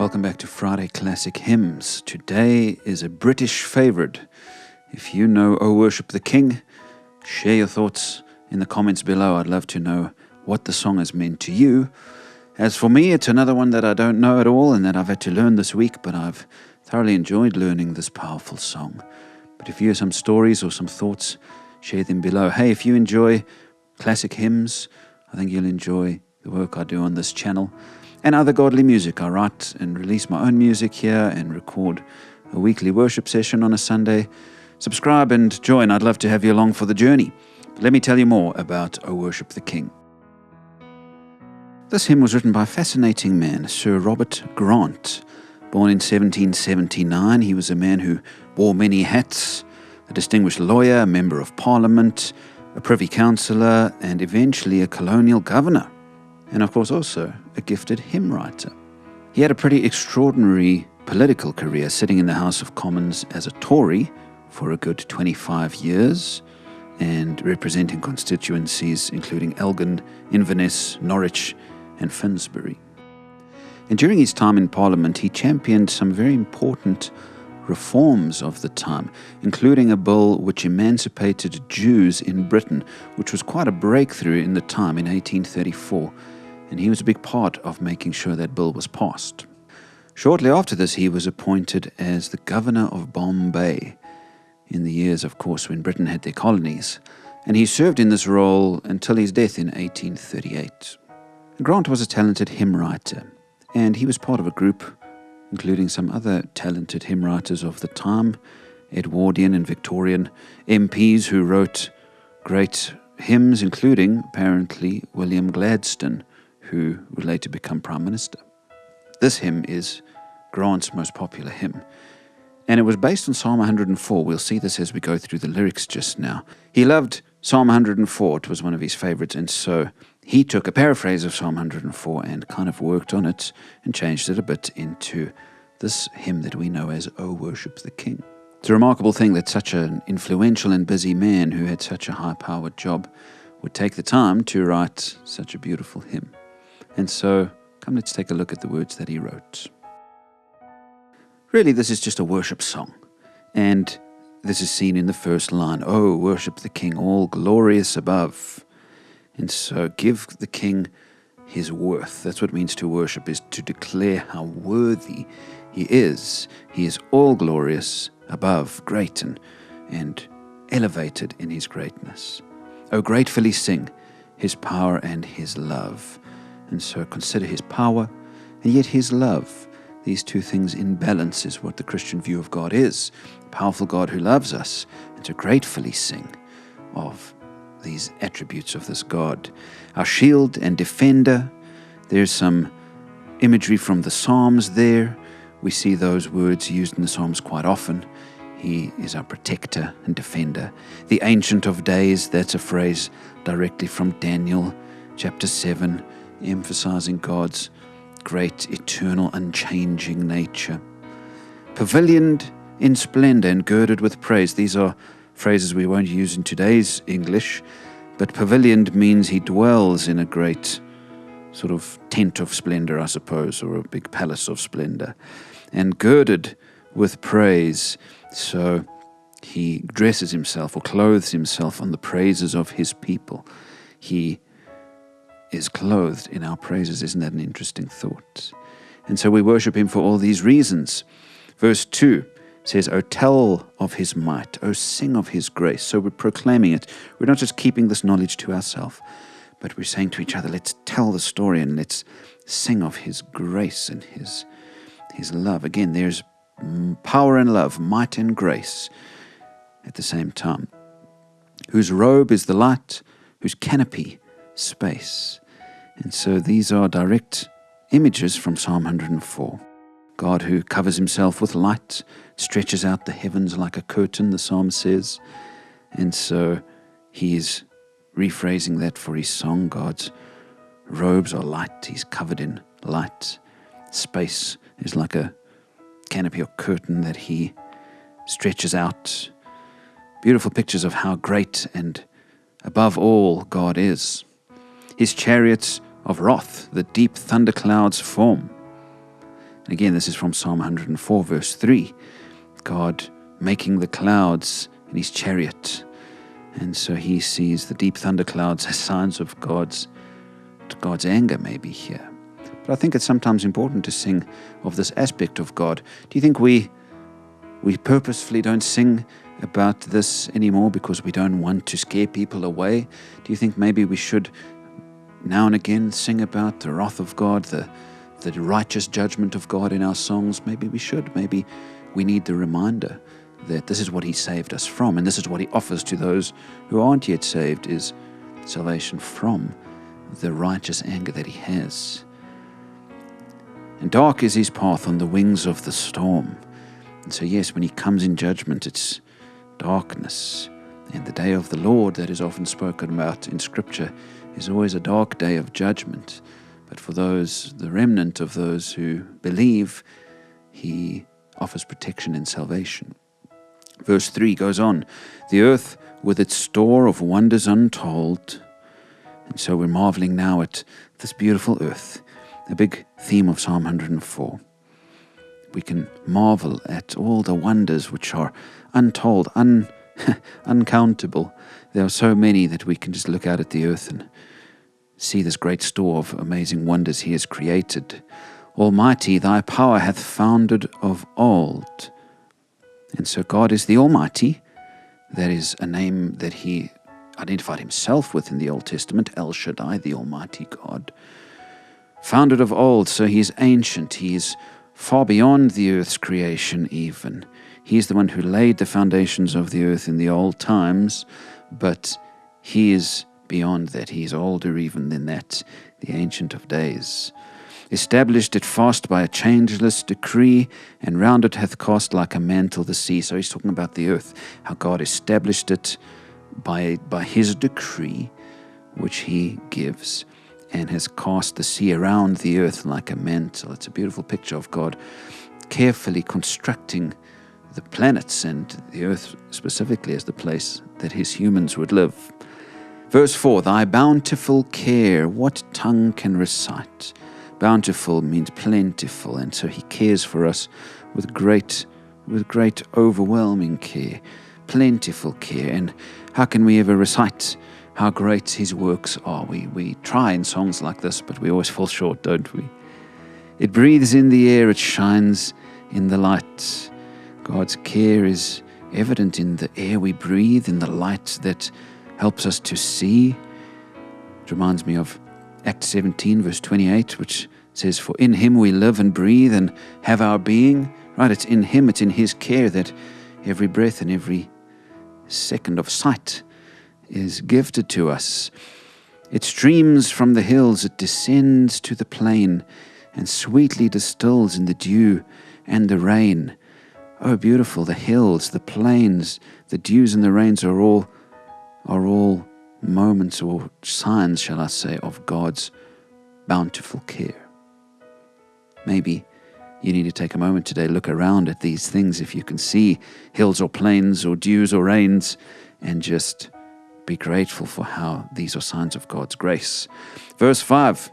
welcome back to Friday Classic Hymns. Today is a British favourite. If you know O Worship the King, share your thoughts in the comments below. I'd love to know what the song has meant to you. As for me, it's another one that I don't know at all and that I've had to learn this week, but I've thoroughly enjoyed learning this powerful song. But if you have some stories or some thoughts, share them below. Hey, if you enjoy classic hymns, I think you'll enjoy the work I do on this channel and other godly music. I write and release my own music here and record a weekly worship session on a Sunday. Subscribe and join. I'd love to have you along for the journey. But let me tell you more about O Worship the King. This hymn was written by a fascinating man, Sir Robert Grant. Born in 1779, he was a man who wore many hats, a distinguished lawyer, a member of parliament, a privy councillor, and eventually a colonial governor, and of course also a gifted hymn writer. He had a pretty extraordinary political career, sitting in the House of Commons as a Tory for a good 25 years, and representing constituencies including Elgin, Inverness, Norwich, and Finsbury. And during his time in Parliament, he championed some very important reforms of the time, including a bill which emancipated Jews in Britain, which was quite a breakthrough in the time in 1834, and he was a big part of making sure that bill was passed. Shortly after this, he was appointed as the Governor of Bombay, in the years, of course, when Britain had their colonies, and he served in this role until his death in 1838. Grant was a talented hymn writer, and he was part of a group including some other talented hymn writers of the time, Edwardian and Victorian MPs who wrote great hymns, including, apparently, William Gladstone, who would later become Prime Minister. This hymn is Grant's most popular hymn, and it was based on Psalm 104. We'll see this as we go through the lyrics just now. He loved Psalm 104. It was one of his favorites, and so he took a paraphrase of Psalm 104 and kind of worked on it and changed it a bit into this hymn that we know as O Worship the King. It's a remarkable thing that such an influential and busy man who had such a high-powered job would take the time to write such a beautiful hymn. And so, come, let's take a look at the words that he wrote. Really, this is just a worship song, and this is seen in the first line, O worship the King, all glorious above. And so give the King his worth. That's what it means to worship, is to declare how worthy he is. He is all glorious above, great and elevated in his greatness. O gratefully sing his power and his love. And so consider his power and yet his love. These two things in balance is what the Christian view of God is. A powerful God who loves us, and to gratefully sing of these attributes of this God. Our shield and defender. There's some imagery from the Psalms there. We see those words used in the Psalms quite often. He is our protector and defender. The Ancient of Days, that's a phrase directly from Daniel chapter 7, emphasizing God's great, eternal, unchanging nature. Pavilioned in splendor and girded with praise. These are phrases we won't use in today's English, but pavilioned means he dwells in a great sort of tent of splendor, I suppose, or a big palace of splendor. And girded with praise, so he dresses himself or clothes himself on the praises of his people. He is clothed in our praises. Isn't that an interesting thought? And so we worship him for all these reasons. Verse 2 says, O tell of his might, O sing of his grace. So we're proclaiming it. We're not just keeping this knowledge to ourselves, but we're saying to each other, let's tell the story and let's sing of his grace and his love. Again, there's power and love, might and grace at the same time. Whose robe is the light, whose canopy space. And so these are direct images from Psalm 104. God who covers himself with light, stretches out the heavens like a curtain, the psalm says. And so he is rephrasing that for his song. God's robes are light. He's covered in light. Space is like a canopy or curtain that he stretches out. Beautiful pictures of how great and above all God is. His chariots of wrath, the deep thunderclouds form. And again, this is from Psalm 104, verse 3. God making the clouds in his chariot. And so he sees the deep thunderclouds as signs of God's anger maybe here. But I think it's sometimes important to sing of this aspect of God. Do you think we purposefully don't sing about this anymore because we don't want to scare people away? Do you think maybe we should now and again sing about the wrath of God, the righteous judgment of God in our songs? Maybe we should. Maybe we need the reminder that this is what he saved us from, and this is what he offers to those who aren't yet saved, is salvation from the righteous anger that he has. And dark is his path on the wings of the storm. And so yes, when he comes in judgment, it's darkness. And the day of the Lord that is often spoken about in Scripture is always a dark day of judgment. But for those, the remnant of those who believe, he offers protection and salvation. Verse 3 goes on, the earth with its store of wonders untold. And so we're marveling now at this beautiful earth, a big theme of Psalm 104. We can marvel at all the wonders which are untold, uncountable. There are so many that we can just look out at the earth and see this great store of amazing wonders he has created. Almighty, thy power hath founded of old. And so God is the Almighty. That is a name that he identified himself with in the Old Testament, El Shaddai, the Almighty God. Founded of old, so he is ancient. He is far beyond the earth's creation even. He is the one who laid the foundations of the earth in the old times, but he is beyond that. He is older even than that, the Ancient of Days. Established it fast by a changeless decree, and round it hath cast like a mantle the sea. So he's talking about the earth, how God established it by his decree, which he gives, and has cast the sea around the earth like a mantle. It's a beautiful picture of God carefully constructing the planets and the earth specifically as the place that his humans would live. Verse 4, thy bountiful care, what tongue can recite? Bountiful means plentiful, and so he cares for us with great overwhelming care, plentiful care. And how can we ever recite how great his works are? We try in songs like this, but we always fall short, don't we? It breathes in the air, it shines in the light. God's care is evident in the air we breathe, in the light that helps us to see. It reminds me of Acts 17, verse 28, which says, for in him we live and breathe and have our being. Right, it's in him, it's in his care that every breath and every second of sight is gifted to us. It streams from the hills, it descends to the plain, and sweetly distills in the dew and the rain. Oh, beautiful, the hills, the plains, the dews and the rains are all moments or signs, shall I say, of God's bountiful care. Maybe you need to take a moment today, look around at these things, if you can see hills or plains or dews or rains, and just be grateful for how these are signs of God's grace. Verse 5,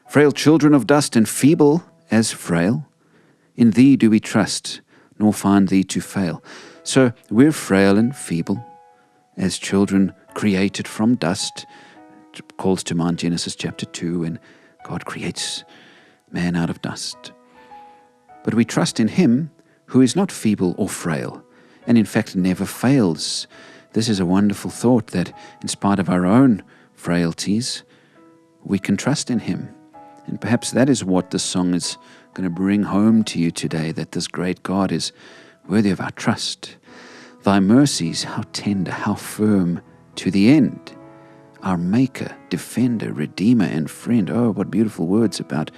frail children of dust and feeble as frail, in thee do we trust, nor find thee to fail. So we're frail and feeble as children created from dust. It calls to mind Genesis chapter 2, and God creates man out of dust. But we trust in him who is not feeble or frail, and in fact never fails. This is a wonderful thought, that in spite of our own frailties, we can trust in him. And perhaps that is what this song is going to bring home to you today, that this great God is worthy of our trust. Thy mercies, how tender, how firm to the end. Our maker, defender, redeemer, and friend. Oh, what beautiful words about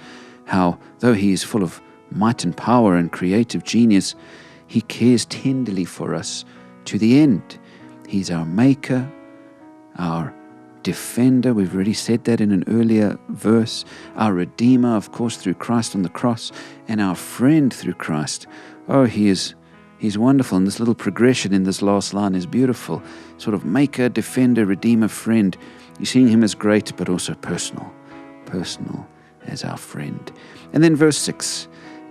how, though he is full of might and power and creative genius, he cares tenderly for us to the end. He's our maker, our defender. We've already said that in an earlier verse. Our redeemer, of course, through Christ on the cross, and our friend through Christ. Oh, he's wonderful. And this little progression in this last line is beautiful. Sort of maker, defender, redeemer, friend. You're seeing him as great, but also personal as our friend. And then verse 6,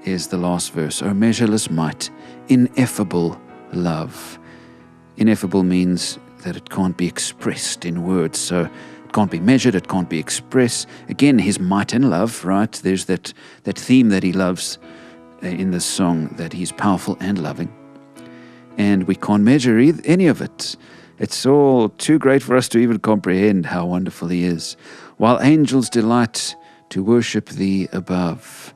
is the last verse. O measureless might, ineffable love. Ineffable means that it can't be expressed in words, so it can't be measured, it can't be expressed. Again, his might and love, right? There's that theme that he loves in this song, that he's powerful and loving. And we can't measure any of it. It's all too great for us to even comprehend how wonderful he is. While angels delight to worship thee above.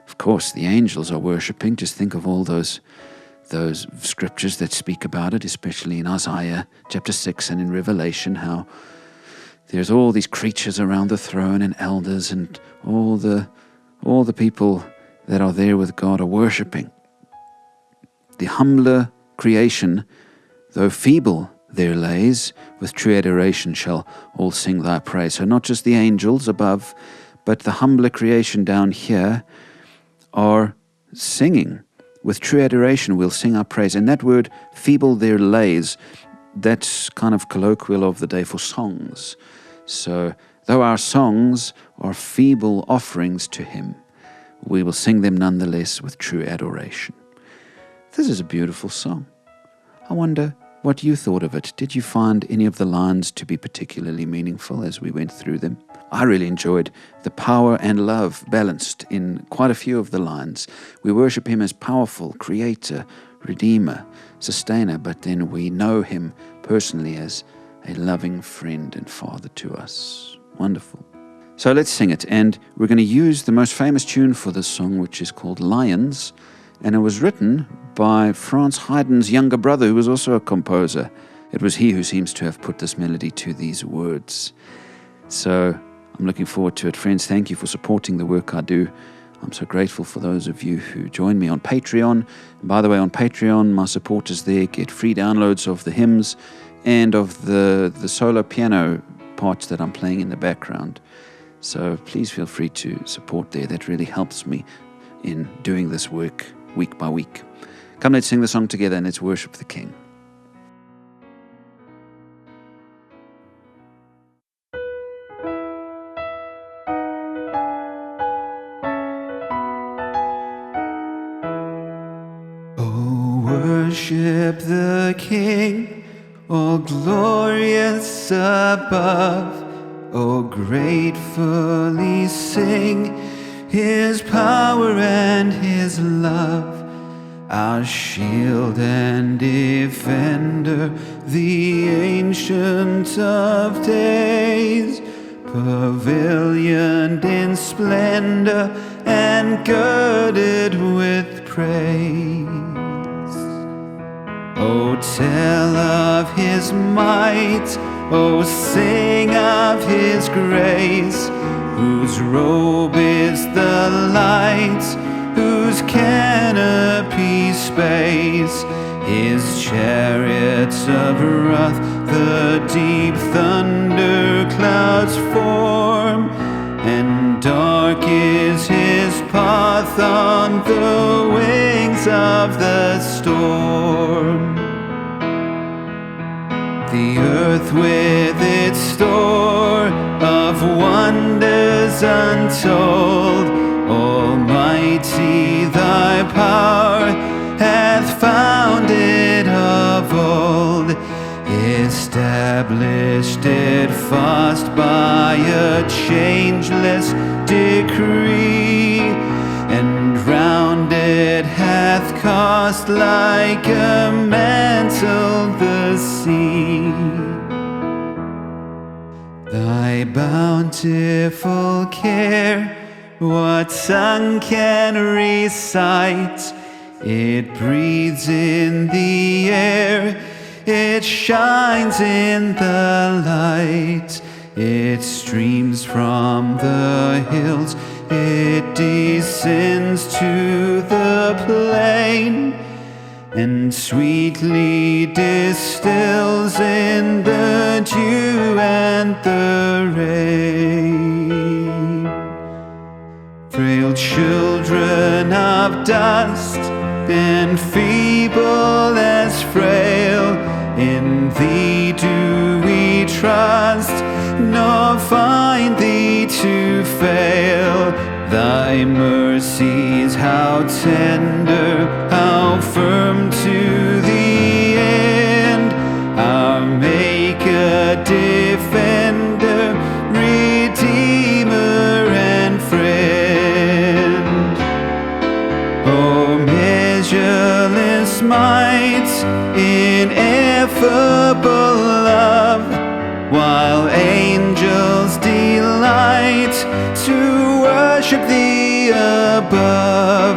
Of course, the angels are worshipping. Just think of all those scriptures that speak about it, especially in Isaiah chapter 6 and in Revelation, how there's all these creatures around the throne and elders, and all the people that are there with God are worshipping. The humbler creation, though feeble there lays, with true adoration shall all sing thy praise. So not just the angels above, but the humbler creation down here are singing. With true adoration we'll sing our praise. And that word, feeble there lays, that's kind of colloquial of the day for songs. So though our songs are feeble offerings to him, we will sing them nonetheless with true adoration. This is a beautiful song. I wonder what you thought of it. Did you find any of the lines to be particularly meaningful as we went through them? I really enjoyed the power and love balanced in quite a few of the lines. We worship him as powerful, creator, redeemer, sustainer, but then we know him personally as a loving friend and father to us. Wonderful. So let's sing it, and we're going to use the most famous tune for this song, which is called Lions, and it was written by Franz Haydn's younger brother, who was also a composer. It was he who seems to have put this melody to these words. So I'm looking forward to it. Friends, thank you for supporting the work I do. I'm so grateful for those of you who join me on Patreon. And by the way, on Patreon, my supporters there get free downloads of the hymns and of the solo piano parts that I'm playing in the background. So please feel free to support there. That really helps me in doing this work week by week. Come, let's sing the song together and let's worship the King. Oh, worship the King, all glorious above. Oh, gratefully sing his power and his love. Our shield and defender, the ancient of days, pavilioned in splendor and girded with praise. Oh, tell of his might, oh, sing of his grace, whose robe is the light, whose canopy space, his chariots of wrath the deep thunderclouds form, and dark is his path on the wings of the storm. The earth with its store of wonders untold, Almighty thy power hath founded of old, established it fast by a changeless decree, and round it hath cast like a mantle the sea. Thy bountiful care, what tongue can recite? It breathes in the air, it shines in the light, it streams from the hills, it descends to the plain, and sweetly distills in the dew and the rain. Frail children of dust, and feeble as frail, in thee do we trust, nor find thee to fail. Thy Thy mercies, how tender, how firm to the end. Our Maker, Defender, Redeemer and Friend. O measureless might, ineffable love, while angels delight to worship Thee above.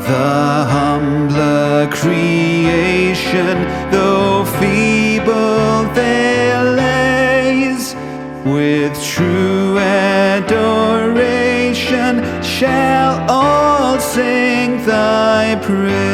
The humbler creation, though feeble their lays, with true adoration shall all sing Thy praise.